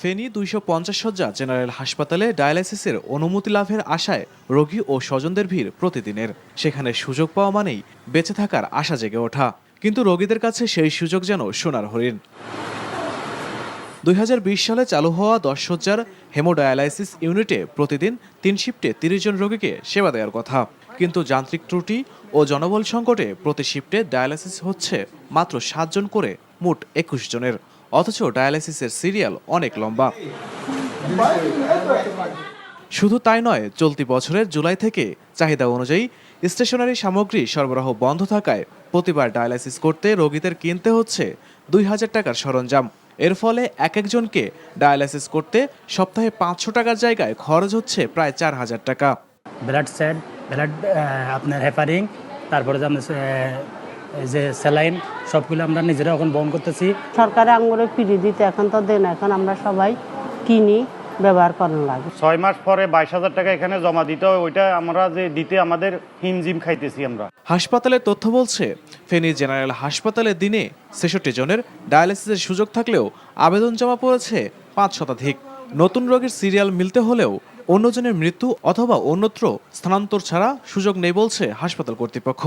ফেনী 250 শয্যা জেনারেল হাসপাতালে ডায়ালাইসিসের অনুমতি লাভের আশায় রোগী ও স্বজনদের ভিড় প্রতিদিনের। সেখানে সুযোগ পাওয়া মানেই বেঁচে থাকার আশা জেগে ওঠা, কিন্তু রোগীদের কাছে সেই সুযোগ যেন সোনার হরিণ। 2020 সালে চালু হওয়া 10 শয্যার হেমোডায়ালাইসিস ইউনিটে প্রতিদিন 3 শিফটে 30 জন রোগীকে সেবা দেওয়ার কথা, কিন্তু যান্ত্রিক ত্রুটি ও জনবল সংকটে প্রতি শিফটে ডায়ালাইসিস হচ্ছে মাত্র 7 জন করে, মোট 21 জনের। অথচ ডায়ালাইসিসের সিরিয়াল অনেক লম্বা। শুধু তাই নয়, চলতি বছরের জুলাই থেকে চাহিদা অনুযায়ী স্টেশনারি সামগ্রী সরবরাহ বন্ধ থাকায় প্রতিবার ডায়ালাইসিস করতে রোগীদের কিনতে হচ্ছে 2000 টাকার সরঞ্জাম। এর ফলে এক একজনকে ডায়ালাইসিস করতে সপ্তাহে 500 টাকার জায়গায় খরচ হচ্ছে প্রায় 4000 টাকা। ব্লাড সেট, ব্লাড আপনার হেপারিং, তারপরে যে স্যালাইন, সবগুলো আমরা নিজেরা এখন বহন করতেছি। সরকারে আঙ্গুরে ফিরিয়ে দিতে এখন তো দেন, এখন আমরা সবাই কিনি, ব্যবহার করার লাগে। 6 মাস পরে 22,000 টাকা এখানে জমা দিতে হয়, ওইটা আমরা যে দিতে আমাদের হিমজিম খাইতেছি আমরা। হাসপাতালের তথ্য বলছে, ফেনী জেনারেল হাসপাতালে দিনে 66 জনের ডায়ালাইসিসের সুযোগ থাকলেও আবেদন জমা পড়েছে 5 শতাধিক। নতুন রোগীর সিরিয়াল মিলতে হলেও অন্যজনের মৃত্যু অথবা অন্যত্র স্থানান্তর ছাড়া সুযোগ নেই বলছে হাসপাতাল কর্তৃপক্ষ।